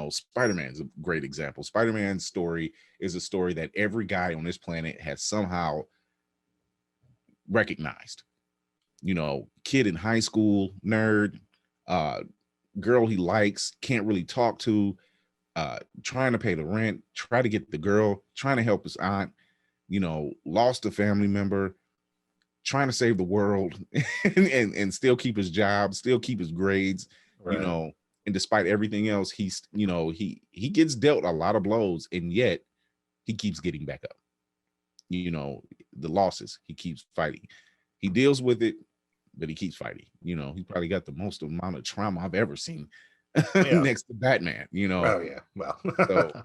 Spider-Man's a great example. Spider-Man's story is a story that every guy on this planet has somehow recognized. Kid in high school, nerd, girl he likes, can't really talk to, trying to pay the rent, try to get the girl, trying to help his aunt, lost a family member, trying to save the world, and still keep his job, still keep his grades, Right. and despite everything else, he's, he gets dealt a lot of blows, and yet he keeps getting back up. The losses, he keeps fighting. He deals with it, but he keeps fighting. He probably got the most amount of trauma I've ever seen Yeah. next to Batman, Oh yeah. Well. So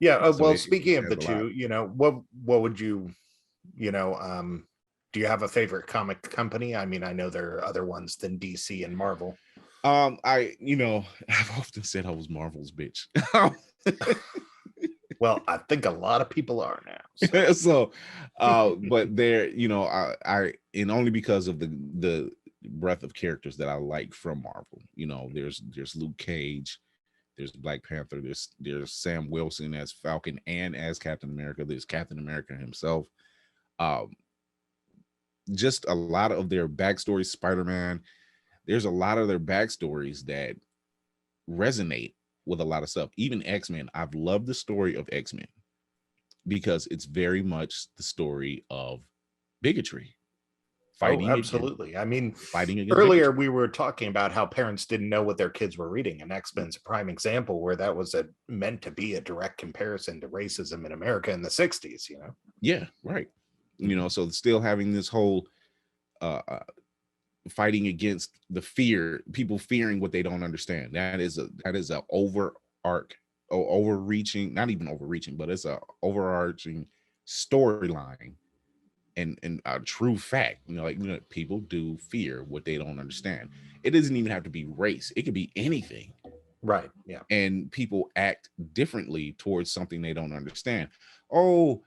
Yeah. so Well, it speaking of says the a lot. two, what would you, do you have a favorite comic company? I mean, I know there are other ones than DC and Marvel. I've often said I was Marvel's bitch. Well, I think a lot of people are now. So, but there, I and only because of the breadth of characters that I like from Marvel. There's Luke Cage, there's Black Panther, there's Sam Wilson as Falcon and as Captain America, there's Captain America himself. Um, just a lot of their backstories, Spider-Man, there's a lot of their backstories that resonate with a lot of stuff. Even X-Men, I've loved the story of X-Men because it's very much the story of bigotry, Oh, fighting absolutely. I mean, against earlier bigotry. we were talking about how parents didn't know what their kids were reading, and X-Men's a prime example where that was meant to be a direct comparison to racism in America in the 60s, Yeah, right. So still having this whole uh fighting against the fear, people fearing what they don't understand. That is a overreaching, not even overreaching, but it's a overarching storyline and a true fact. People do fear what they don't understand. It doesn't even have to be race, it could be anything. Right. Yeah. And people act differently towards something they don't understand. Oh,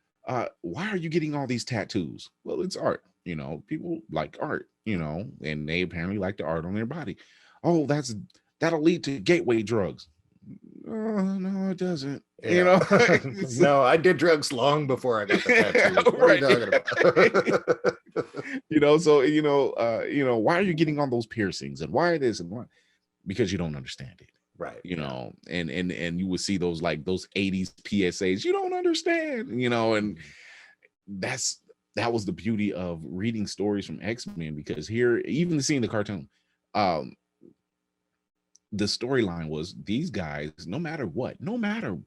why are you getting all these tattoos? Well, it's art. People like art, and they apparently like the art on their body. Oh, that'll lead to gateway drugs. Oh, no, it doesn't. Yeah. No, I did drugs long before I got the tattoos. What are you talking about? So why are you getting on those piercings and why this and why? Because you don't understand it. Right. And you would see those 80s PSAs, you don't understand, and that was the beauty of reading stories from X-Men, because here, even seeing the cartoon, the storyline was these guys, no matter what, they're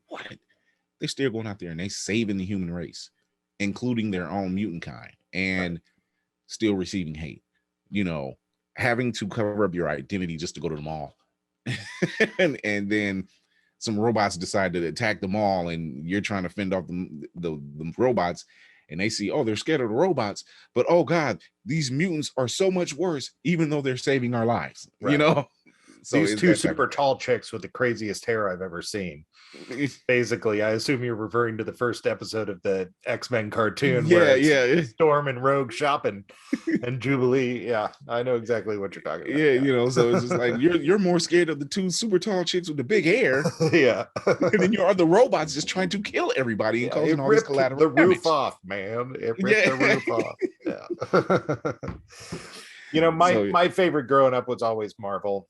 still going out there and they saving the human race, including their own mutant kind, and still receiving hate, having to cover up your identity just to go to the mall. and then some robots decide to attack the mall, and you're trying to fend off the robots, and they see, oh, they're scared of the robots, but oh god, these mutants are so much worse, even though they're saving our lives. So these two super tall chicks with the craziest hair I've ever seen. Basically, I assume you're referring to the first episode of the X-Men cartoon where it's Storm and Rogue shopping and Jubilee. Yeah, I know exactly what you're talking about. Yeah, so it's just like you're more scared of the two super tall chicks with the big hair. Yeah. Than you are the robots just trying to kill everybody and causing all this collateral the damage. Roof off, man. It ripped the roof off. Yeah. My favorite growing up was always Marvel.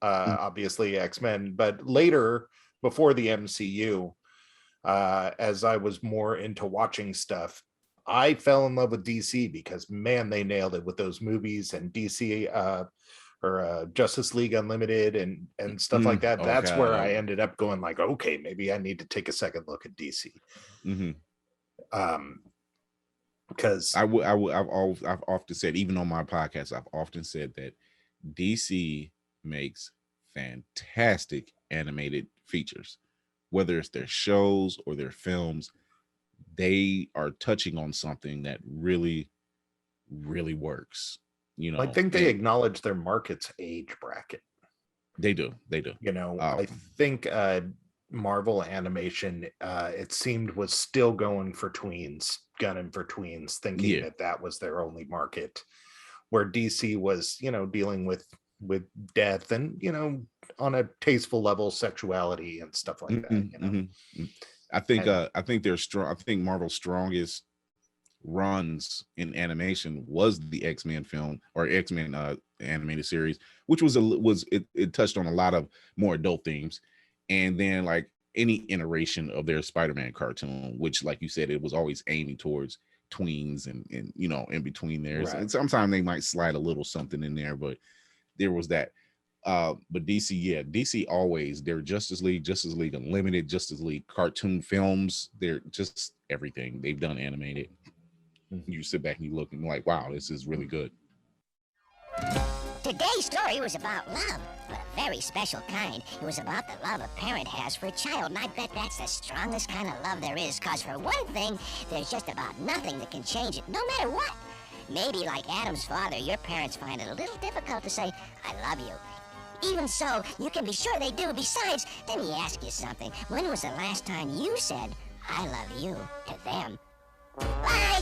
Obviously X-Men, but later, before the MCU, as I was more into watching stuff, I fell in love with DC because, man, they nailed it with those movies and DC or Justice League Unlimited and stuff like that. That's where I ended up going like, okay, maybe I need to take a second look at DC. Because I've often said, even on my podcast, I've often said that DC makes fantastic animated features, whether it's their shows or their films. They are touching on something that really works. I think they acknowledge their market's age bracket. They do. I think Marvel animation, it seemed, was still gunning for tweens, thinking that was their only market, where DC was, dealing with death and, a tasteful level sexuality and stuff like that, you know. Mm-hmm. I think they're strong. I think Marvel's strongest runs in animation was the X-Men film or X-Men animated series, which it touched on a lot of more adult themes, and then like any iteration of their Spider-Man cartoon, which, like you said, it was always aiming towards tweens and you know, in between there. Right. And sometimes they might slide a little something in there, but there was that. But DC always, they're Justice League Unlimited, Justice League cartoon films, they're just everything they've done animated. You sit back and you look and you're like, wow, this is really good. Today's story was about love, but a very special kind. It was about the love a parent has for a child, and I bet that's the strongest kind of love there is, because for one thing, there's just about nothing that can change it, no matter what. Maybe like Adam's father, your parents find it a little difficult to say, I love you. Even so, you can be sure they do. Besides, let me ask you something. When was the last time you said, I love you, to them? Bye!